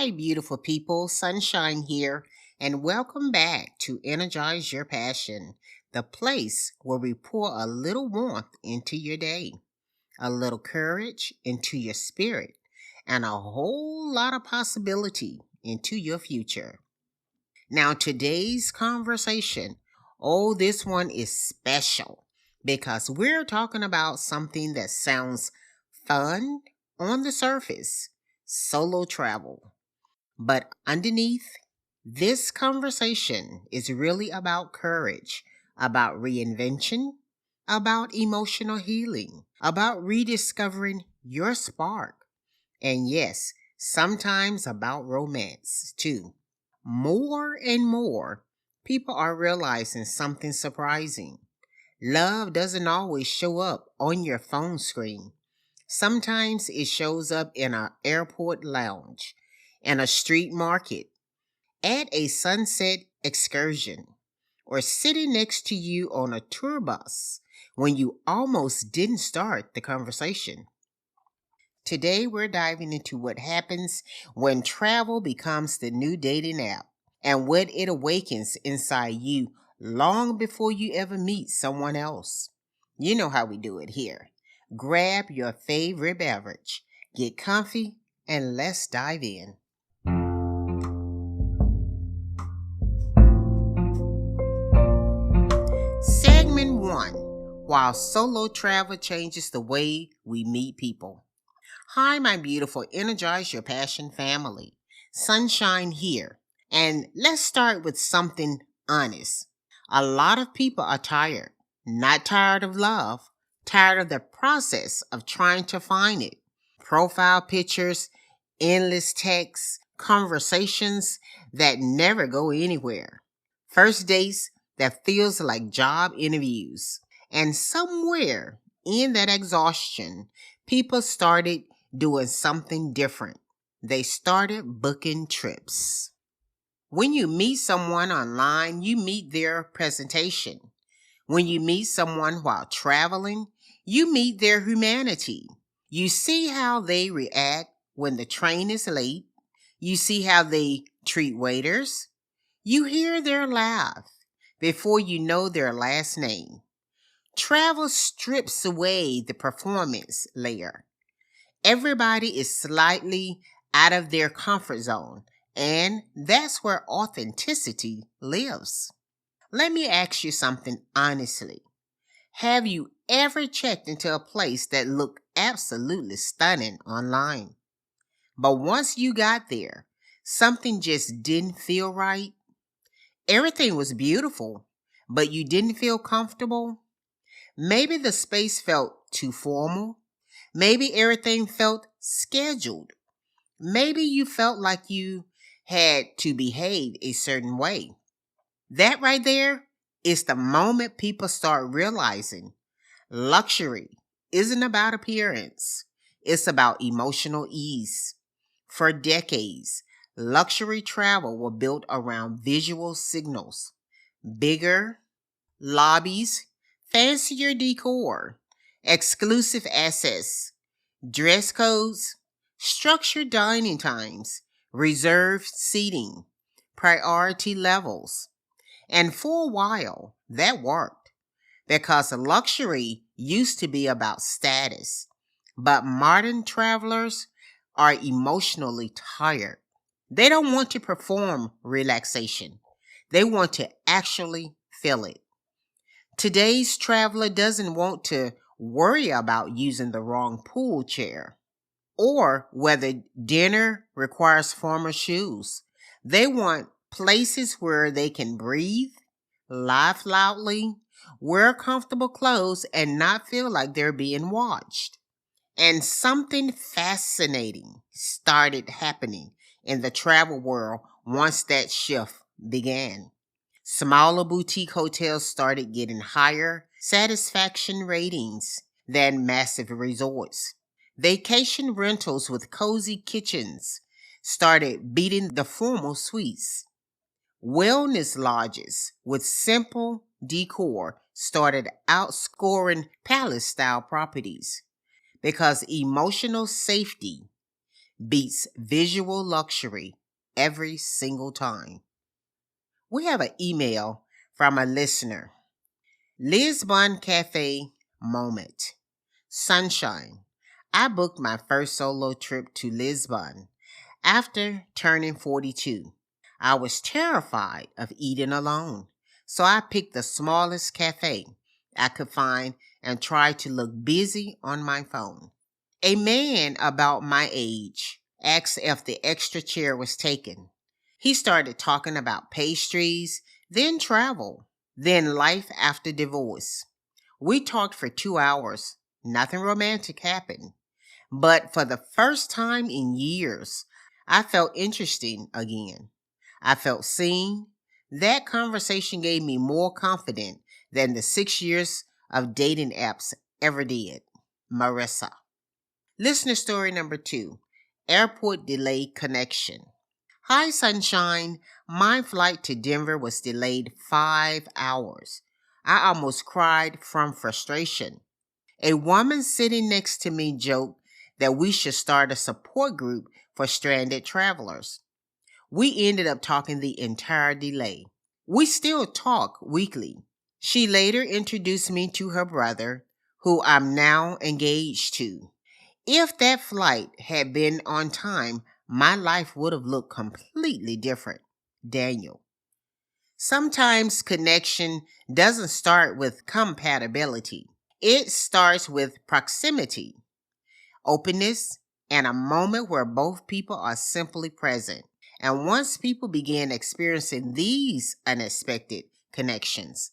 Hi, beautiful people. Sunshine here, and welcome back to Energize Your Passion, the place where we pour a little warmth into your day, a little courage into your spirit, and a whole lot of possibility into your future. Now, today's conversation, this one is special because we're talking about something that sounds fun on the surface, solo travel. But underneath this conversation is really about courage, about reinvention, about emotional healing, about rediscovering your spark, and yes, sometimes about romance too. More and more, people are realizing something surprising. Love doesn't always show up on your phone screen. Sometimes it shows up in an airport lounge, in a street market, at a sunset excursion, or sitting next to you on a tour bus when you almost didn't start the conversation. Today, we're diving into what happens when travel becomes the new dating app and what it awakens inside you long before you ever meet someone else. You know how we do it here. Grab your favorite beverage, get comfy, and let's dive in. Segment 1: While solo travel changes the way we meet people. Hi, my beautiful Energize Your Passion family. Sunshine here. And let's start with something honest. A lot of people are tired. Not tired of love, tired of the process of trying to find it. Profile pictures, endless texts, conversations that never go anywhere. First dates that feels like job interviews. And somewhere in that exhaustion, people started doing something different. They started booking trips. When you meet someone online, you meet their presentation. When you meet someone while traveling, you meet their humanity. You see how they react when the train is late. You see how they treat waiters. You hear their laugh before you know their last name. Travel strips away the performance layer. Everybody is slightly out of their comfort zone, and that's where authenticity lives. Let me ask you something honestly. Have you ever checked into a place that looked absolutely stunning online? But once you got there, something just didn't feel right? Everything was beautiful, but you didn't feel comfortable? Maybe the space felt too formal. Maybe everything felt scheduled. Maybe you felt like you had to behave a certain way. That right there is the moment people start realizing luxury isn't about appearance, it's about emotional ease. For decades, luxury travel was built around visual signals: bigger lobbies, fancier decor, exclusive access, dress codes, structured dining times, reserved seating, priority levels. And for a while, that worked because luxury used to be about status. But modern travelers are emotionally tired. They don't want to perform relaxation, they want to actually feel it. Today's traveler doesn't want to worry about using the wrong pool chair or whether dinner requires formal shoes. They want places where they can breathe, laugh loudly, wear comfortable clothes, and not feel like they're being watched. And something fascinating started happening in the travel world once that shift began. Smaller boutique hotels started getting higher satisfaction ratings than massive resorts. Vacation rentals with cozy kitchens started beating the formal suites. Wellness lodges with simple decor started outscoring palace style properties because emotional safety beats visual luxury every single time. We have an email from a listener. Lisbon Cafe Moment. Sunshine. I booked my first solo trip to Lisbon after turning 42. I was terrified of eating alone, so I picked the smallest cafe I could find and tried to look busy on my phone. A man about my age asked if the extra chair was taken. He started talking about pastries, then travel, then life after divorce. We talked for 2 hours. Nothing romantic happened. But for the first time in years, I felt interesting again. I felt seen. That conversation gave me more confidence than the 6 years of dating apps ever did. Marissa. Listener story number 2. Airport delayed connection. Hi, sunshine. My flight to Denver was delayed 5 hours. I almost cried from frustration. A woman sitting next to me joked that we should start a support group for stranded travelers. We ended up talking the entire delay. We still talk weekly. She later introduced me to her brother, who I'm now engaged to. If that flight had been on time, my life would have looked completely different. Daniel. Sometimes connection doesn't start with compatibility. It starts with proximity, openness, and a moment where both people are simply present. And once people begin experiencing these unexpected connections,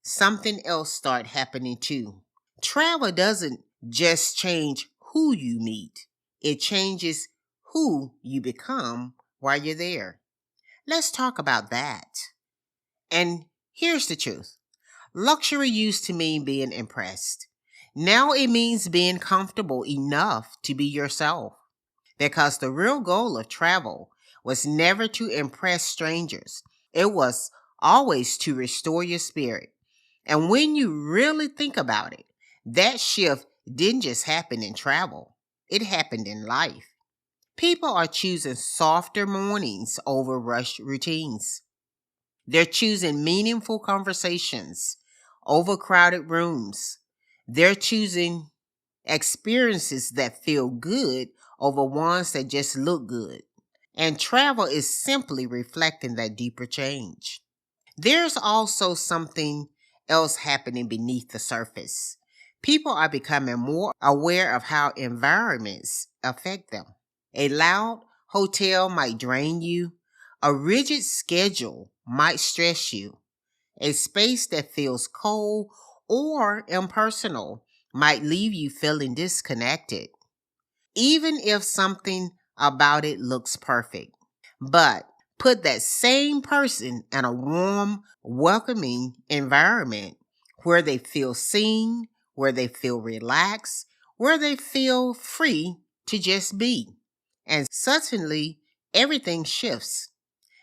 something else starts happening too. Travel doesn't just change who you meet, it changes who you become while you're there. Let's talk about that. And here's the truth. Luxury used to mean being impressed. Now it means being comfortable enough to be yourself. Because the real goal of travel was never to impress strangers. It was always to restore your spirit. And when you really think about it, that shift didn't just happen in travel. It happened in life. People are choosing softer mornings over rushed routines. They're choosing meaningful conversations over crowded rooms. They're choosing experiences that feel good over ones that just look good. And travel is simply reflecting that deeper change. There's also something else happening beneath the surface. People are becoming more aware of how environments affect them. A loud hotel might drain you. A rigid schedule might stress you. A space that feels cold or impersonal might leave you feeling disconnected, even if something about it looks perfect. But put that same person in a warm, welcoming environment where they feel seen, where they feel relaxed, where they feel free to just be. And suddenly, everything shifts.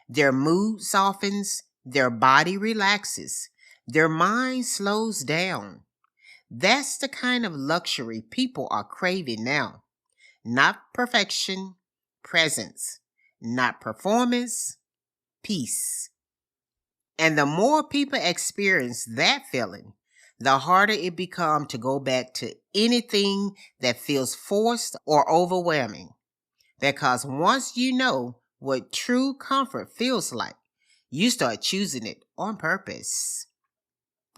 Their mood softens, their body relaxes, their mind slows down. That's the kind of luxury people are craving now. Not perfection, presence. Not performance, peace. And the more people experience that feeling, the harder it becomes to go back to anything that feels forced or overwhelming. Because once you know what true comfort feels like, you start choosing it on purpose.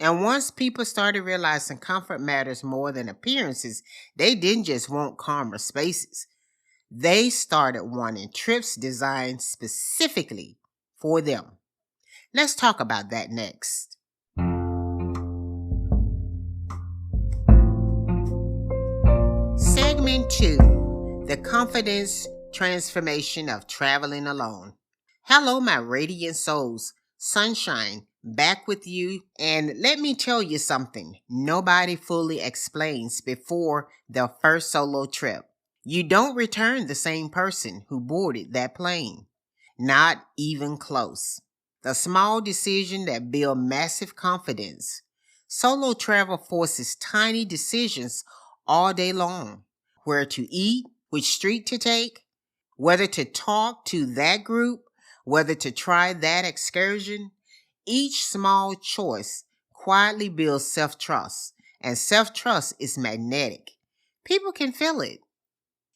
And once people started realizing comfort matters more than appearances, they didn't just want calmer spaces. They started wanting trips designed specifically for them. Let's talk about that next. Segment 2. The confidence transformation of traveling alone. Hello, my radiant souls. Sunshine, back with you. And let me tell you something nobody fully explains before their first solo trip. You don't return the same person who boarded that plane. Not even close. The small decision that build massive confidence. Solo travel forces tiny decisions all day long. Where to eat, which street to take, Whether to talk to that group, whether to try that excursion, each small choice quietly builds self trust, and self trust is magnetic. People can feel it.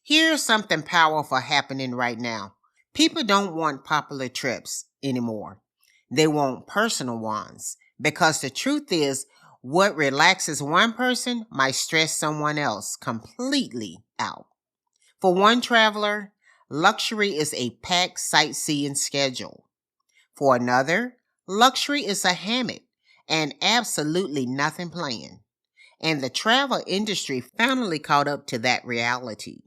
Here's something powerful happening right now. People don't want popular trips anymore. They want personal ones because the truth is, what relaxes one person might stress someone else completely out. For one traveler, luxury is a packed sightseeing schedule. For another, luxury is a hammock and absolutely nothing planned. And the travel industry finally caught up to that reality.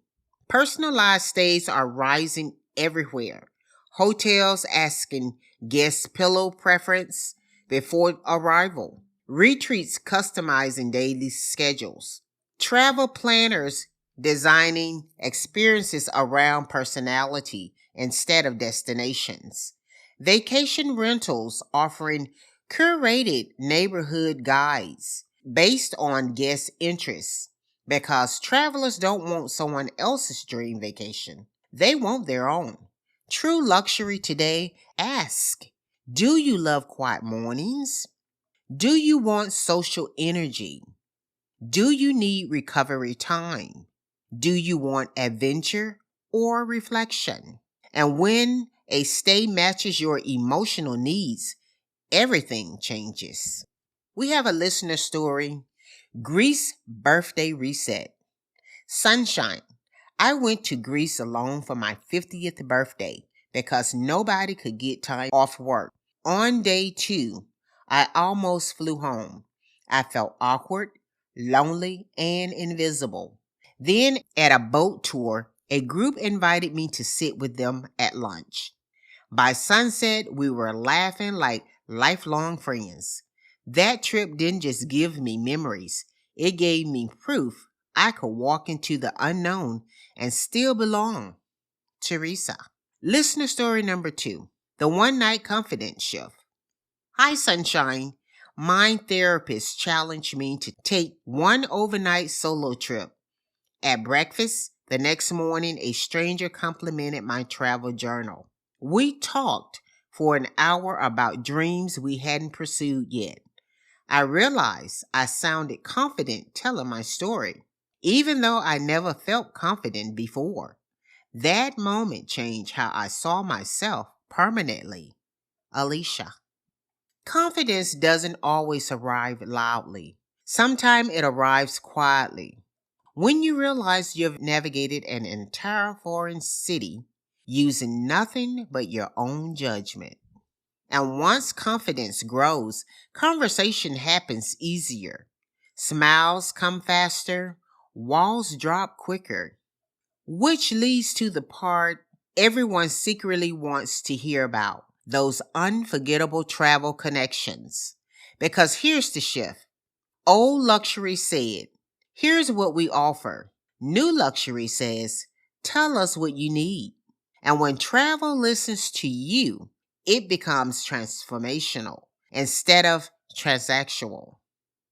Personalized stays are rising everywhere. Hotels asking guest pillow preference before arrival. Retreats customizing daily schedules. Travel planners designing experiences around personality instead of destinations. Vacation rentals offering curated neighborhood guides based on guest interests because travelers don't want someone else's dream vacation. They want their own. True luxury today asks, do you love quiet mornings? Do you want social energy? Do you need recovery time? Do you want adventure or reflection? And when a stay matches your emotional needs, everything changes. We have a listener story, Greece birthday reset. Sunshine. I went to Greece alone for my 50th birthday because nobody could get time off work. On day 2, I almost flew home. I felt awkward, lonely, and invisible. Then at a boat tour, a group invited me to sit with them at lunch. By sunset, we were laughing like lifelong friends. That trip didn't just give me memories, it gave me proof I could walk into the unknown and still belong. Teresa. Listener story number 2, the one night confidence shift. Hi, Sunshine. My therapist challenged me to take one overnight solo trip. At breakfast, the next morning, a stranger complimented my travel journal. We talked for an hour about dreams we hadn't pursued yet. I realized I sounded confident telling my story, even though I never felt confident before. That moment changed how I saw myself permanently. Alicia. Confidence doesn't always arrive loudly. Sometimes it arrives quietly. When you realize you've navigated an entire foreign city using nothing but your own judgment. And once confidence grows, conversation happens easier. Smiles come faster, walls drop quicker, which leads to the part everyone secretly wants to hear about, those unforgettable travel connections. Because here's the shift. Old luxury said, here's what we offer. New luxury says, tell us what you need. And when travel listens to you, it becomes transformational instead of transactional.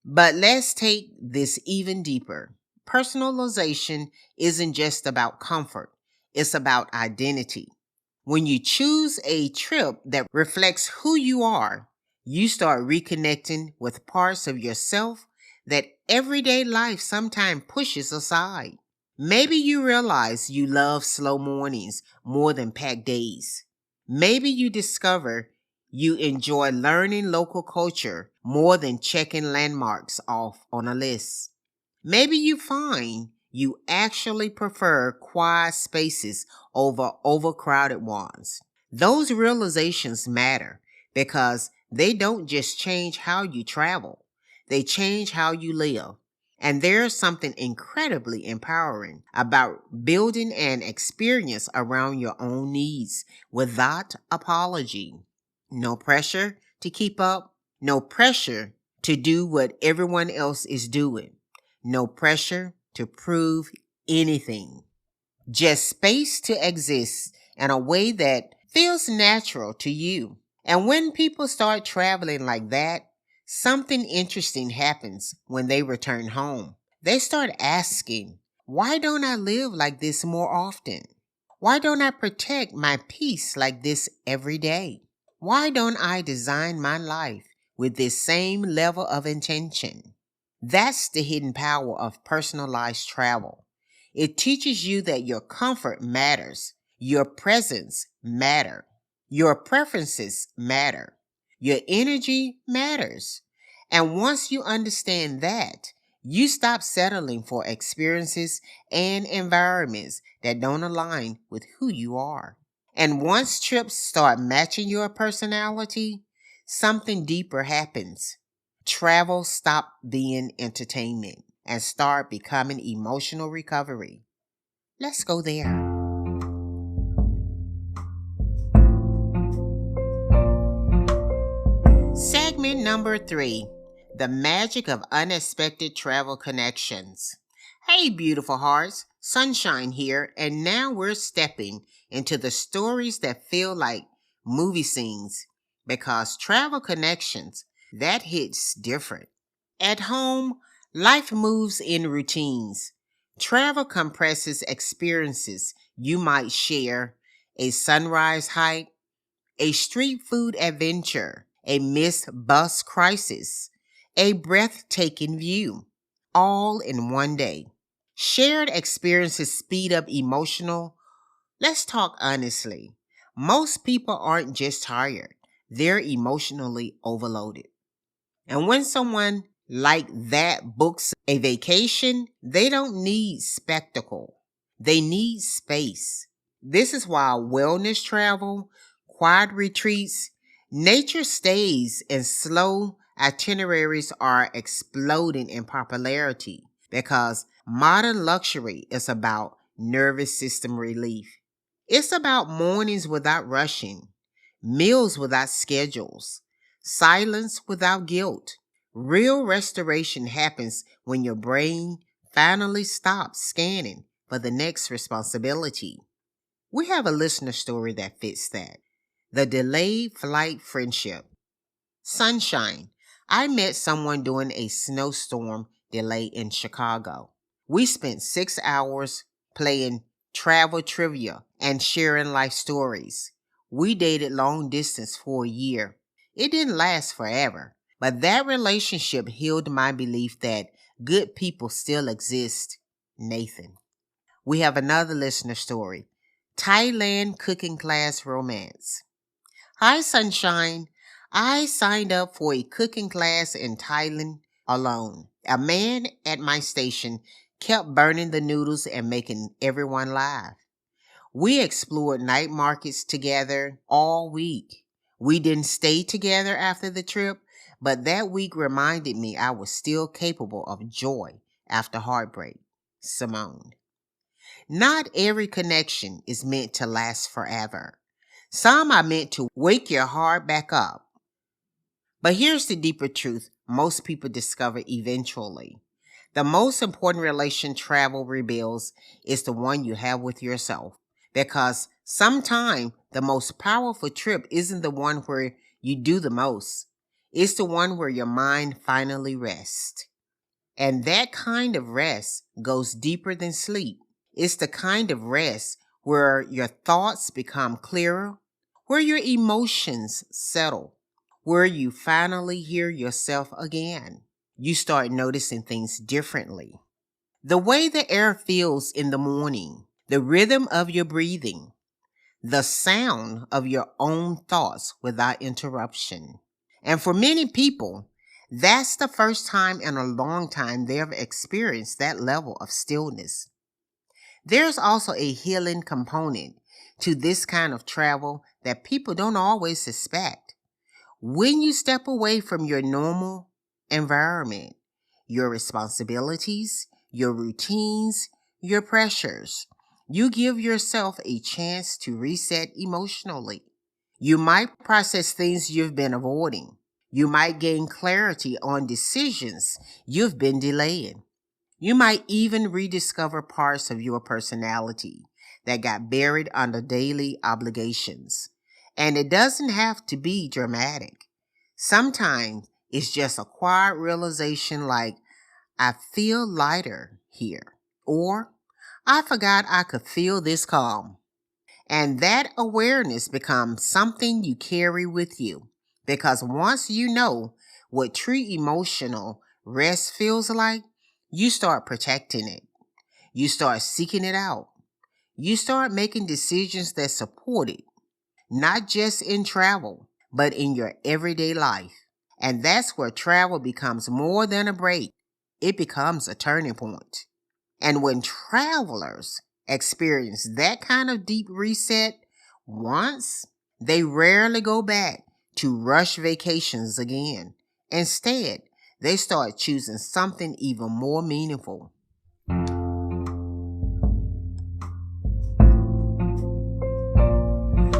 But let's take this even deeper. Personalization isn't just about comfort, it's about identity. When you choose a trip that reflects who you are, you start reconnecting with parts of yourself that everyday life sometimes pushes aside. Maybe you realize you love slow mornings more than packed days. Maybe you discover you enjoy learning local culture more than checking landmarks off on a list. Maybe you find you actually prefer quiet spaces over overcrowded ones. Those realizations matter because they don't just change how you travel, they change how you live. And there's something incredibly empowering about building an experience around your own needs without apology. No pressure to keep up, no pressure to do what everyone else is doing. No pressure to prove anything. Just space to exist in a way that feels natural to you. And when people start traveling like that, something interesting happens when they return home. They start asking, why don't I live like this more often? Why don't I protect my peace like this every day? Why don't I design my life with this same level of intention? That's the hidden power of personalized travel. It teaches you that your comfort matters, your presence matter, your preferences matter, your energy matters. And once you understand that, you stop settling for experiences and environments that don't align with who you are. And once trips start matching your personality, something deeper happens. Travel stop being entertainment and start becoming emotional recovery. Let's go there. Segment number 3, the magic of unexpected travel connections. Hey, beautiful hearts, Sunshine here, and now we're stepping into the stories that feel like movie scenes because travel connections, that hits different. At home, life moves in routines. Travel compresses experiences you might share: a sunrise hike, a street food adventure, a missed bus crisis, a breathtaking view, all in one day. Shared experiences speed up emotional. Let's talk honestly. Most people aren't just tired, they're emotionally overloaded. And when someone like that books a vacation, they don't need spectacle. They need space. This is why wellness travel, quiet retreats, nature stays, and slow itineraries are exploding in popularity because modern luxury is about nervous system relief. It's about mornings without rushing, meals without schedules, silence without guilt. Real restoration happens when your brain finally stops scanning for the next responsibility. We have a listener story that fits that. The delayed flight friendship. Sunshine. I met someone during a snowstorm delay in Chicago. We spent 6 hours playing travel trivia and sharing life stories. We dated long distance for a year. It didn't last forever, but that relationship healed my belief that good people still exist. Nathan. We have another listener story. Thailand cooking class romance. Hi, Sunshine. I signed up for a cooking class in Thailand alone. A man at my station kept burning the noodles and making everyone laugh. We explored night markets together all week. We didn't stay together after the trip, but that week reminded me I was still capable of joy after heartbreak. Simone. Not every connection is meant to last forever. Some are meant to wake your heart back up. But here's the deeper truth most people discover eventually. The most important relation travel reveals is the one you have with yourself. Because sometimes the most powerful trip isn't the one where you do the most. It's the one where your mind finally rests. And that kind of rest goes deeper than sleep. It's the kind of rest where your thoughts become clearer, where your emotions settle, where you finally hear yourself again. You start noticing things differently. The way the air feels in the morning, the rhythm of your breathing, the sound of your own thoughts without interruption. And for many people, that's the first time in a long time they've experienced that level of stillness. There's also a healing component to this kind of travel that people don't always suspect. When you step away from your normal environment, your responsibilities, your routines, your pressures, you give yourself a chance to reset emotionally. You might process things you've been avoiding. You might gain clarity on decisions you've been delaying. You might even rediscover parts of your personality that got buried under daily obligations. And it doesn't have to be dramatic. Sometimes it's just a quiet realization like, I feel lighter here. Or, I forgot I could feel this calm. And that awareness becomes something you carry with you. Because once you know what true emotional rest feels like, you start protecting it. You start seeking it out. You start making decisions that support it, not just in travel, but in your everyday life. And that's where travel becomes more than a break. It becomes a turning point. And when travelers experience that kind of deep reset once, they rarely go back to rush vacations again. Instead, they start choosing something even more meaningful.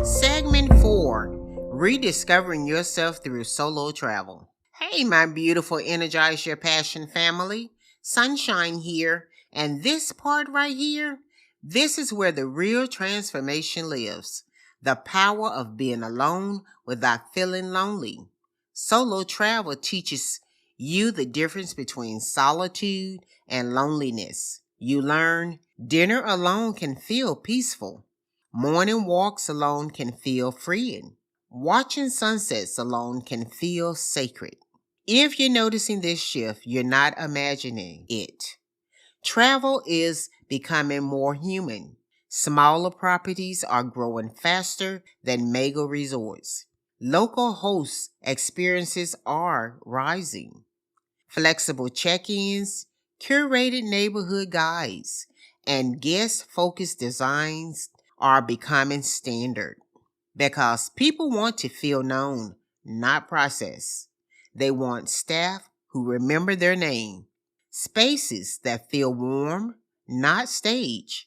Segment 4, Rediscovering Yourself Through Solo Travel. Hey, my beautiful Energize Your Passion family. Sunshine here. And this part right here, this is where the real transformation lives. The power of being alone without feeling lonely. Solo travel teaches you the difference between solitude and loneliness. You learn dinner alone can feel peaceful. Morning walks alone can feel freeing. Watching sunsets alone can feel sacred. If you're noticing this shift, you're not imagining it. Travel is becoming more human. Smaller properties are growing faster than mega resorts. Local host experiences are rising. Flexible check-ins, curated neighborhood guides, and guest-focused designs are becoming standard because people want to feel known, not processed. They want staff who remember their name, spaces that feel warm, not staged,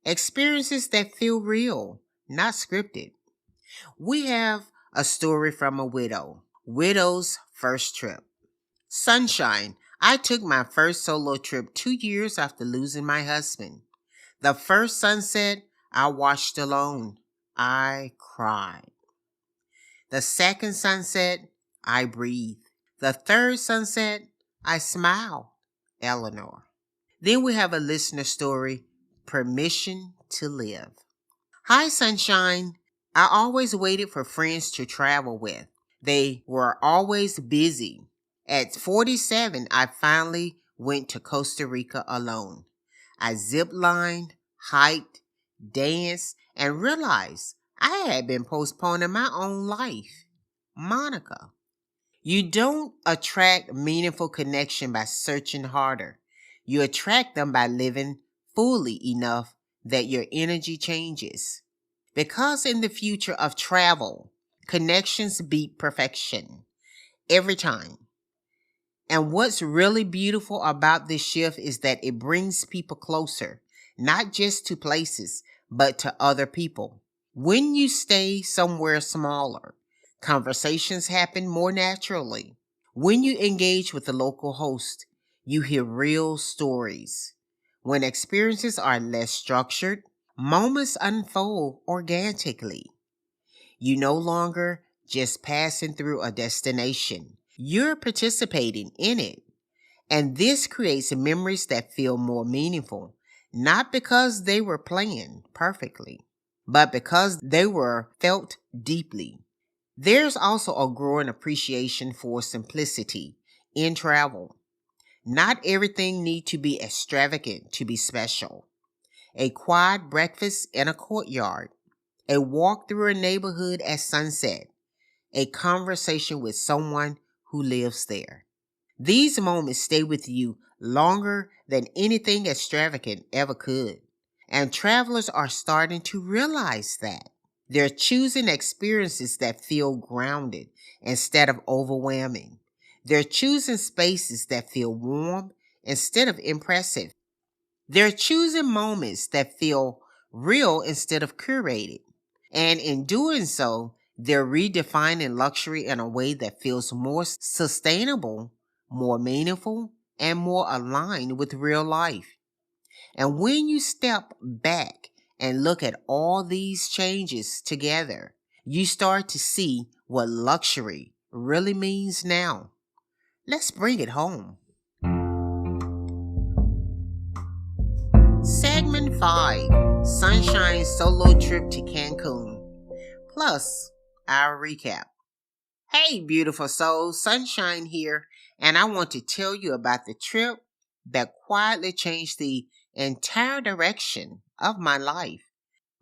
experiences that feel real, not scripted. We have a story from a widow. Widow's first trip. Sunshine. I took my first solo trip 2 years after losing my husband. The first sunset I watched alone. I cried. The second sunset, I breathed. The third sunset, I smiled. Eleanor. Then we have a listener story, Permission to Live. Hi, Sunshine. I always waited for friends to travel with. They were always busy. At 47, I finally went to Costa Rica alone. I zip-lined, hiked, danced, and realized I had been postponing my own life. Monica. You don't attract meaningful connection by searching harder. You attract them by living fully enough that your energy changes. Because in the future of travel, connections beat perfection. Every time. And what's really beautiful about this shift is that it brings people closer, not just to places, but to other people. When you stay somewhere smaller, conversations happen more naturally. When you engage with the local host, you hear real stories. When experiences are less structured, moments unfold organically. You no longer just passing through a destination. You're participating in it. And this creates memories that feel more meaningful, not because they were planned perfectly, but because they were felt deeply. There's also a growing appreciation for simplicity in travel. Not everything needs to be extravagant to be special. A quiet breakfast in a courtyard, a walk through a neighborhood at sunset, a conversation with someone who lives there. These moments stay with you longer than anything extravagant ever could. And travelers are starting to realize that. They're choosing experiences that feel grounded instead of overwhelming. They're choosing spaces that feel warm instead of impressive. They're choosing moments that feel real instead of curated. And in doing so, they're redefining luxury in a way that feels more sustainable, more meaningful, and more aligned with real life. And when you step back and look at all these changes together, you start to see what luxury really means now. Let's bring it home. Segment 5, Sunshine Solo Trip to Cancun. Plus, our recap. Hey, beautiful soul, Sunshine here, and I want to tell you about the trip that quietly changed the entire direction of my life.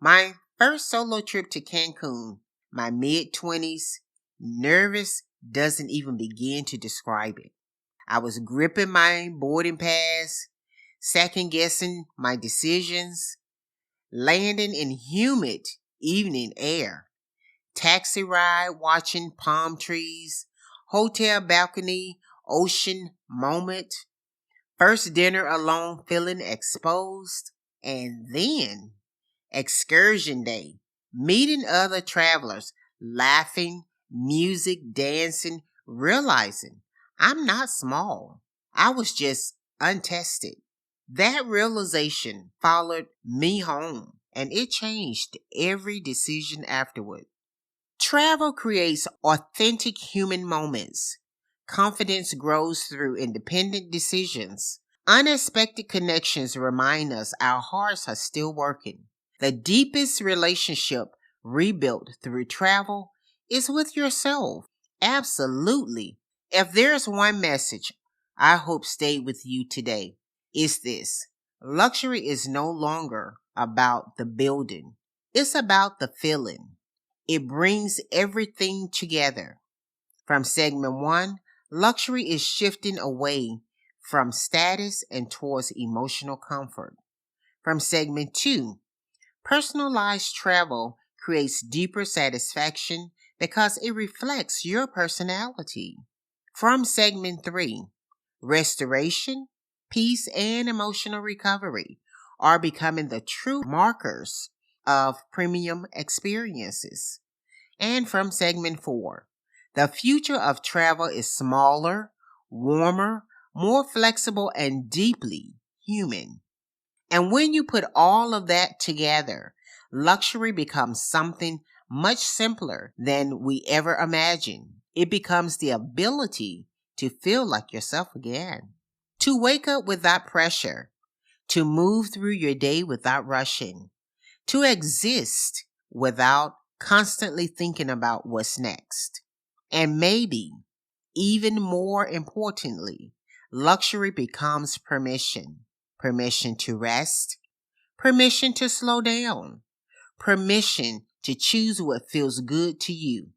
My first solo trip to Cancun, my mid-20s, nervous doesn't even begin to describe it. I was gripping my boarding pass, second guessing my decisions, landing in humid evening air, taxi ride watching palm trees, hotel balcony, ocean moment, first dinner alone feeling exposed, and then excursion day, meeting other travelers, laughing, music, dancing, realizing I'm not small. I was just untested. That realization followed me home, and it changed every decision afterward. Travel creates authentic human moments. Confidence grows through independent decisions. Unexpected connections remind us our hearts are still working. The deepest relationship rebuilt through travel is with yourself. Absolutely. If there's one message I hope stayed with you today, it's this. Luxury is no longer about the building. It's about the feeling. It brings everything together. From segment 1, luxury is shifting away from status and towards emotional comfort. From segment 2, personalized travel creates deeper satisfaction because it reflects your personality. From segment 3, restoration, peace, and emotional recovery are becoming the true markers of premium experiences. And from segment 4, the future of travel is smaller, warmer, more flexible, and deeply human. And when you put all of that together, luxury becomes something much simpler than we ever imagined. It becomes the ability to feel like yourself again, to wake up without pressure, to move through your day without rushing, to exist without constantly thinking about what's next. And maybe, even more importantly, luxury becomes permission. Permission to rest, permission to slow down, permission to choose what feels good to you,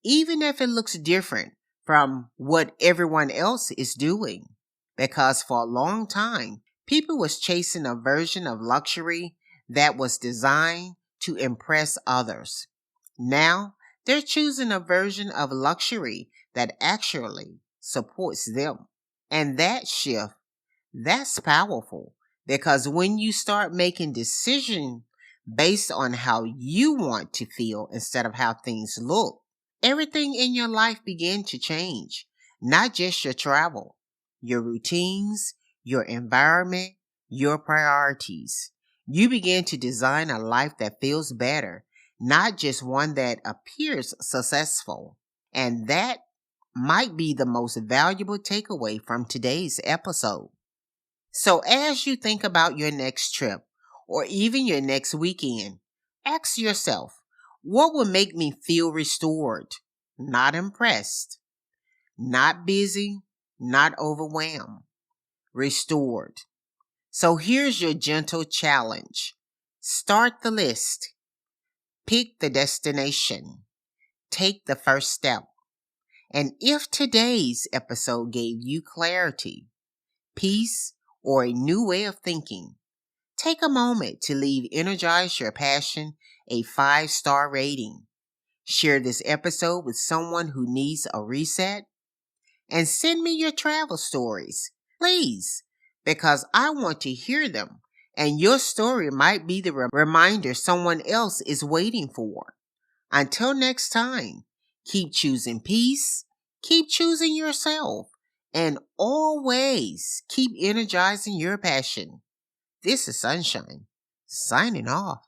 even if it looks different from what everyone else is doing. Because for a long time, people was chasing a version of luxury that was designed to impress others. Now, they're choosing a version of luxury that actually supports them. And that shift, that's powerful, because when you start making decisions based on how you want to feel instead of how things look, everything in your life begin to change. Not just your travel, your routines, your environment, your priorities. You begin to design a life that feels better, not just one that appears successful. And that might be the most valuable takeaway from today's episode. So as you think about your next trip or even your next weekend, ask yourself, what will make me feel restored, not impressed, not busy, not overwhelmed, restored? So here's your gentle challenge. Start the list. Pick the destination. Take the first step. And if today's episode gave you clarity, peace, or a new way of thinking, take a moment to leave Energize Your Passion a 5-star rating. Share this episode with someone who needs a reset. And send me your travel stories, please, because I want to hear them. And your story might be the reminder someone else is waiting for. Until next time, keep choosing peace, keep choosing yourself, and always keep energizing your passion. This is Sunshine, signing off.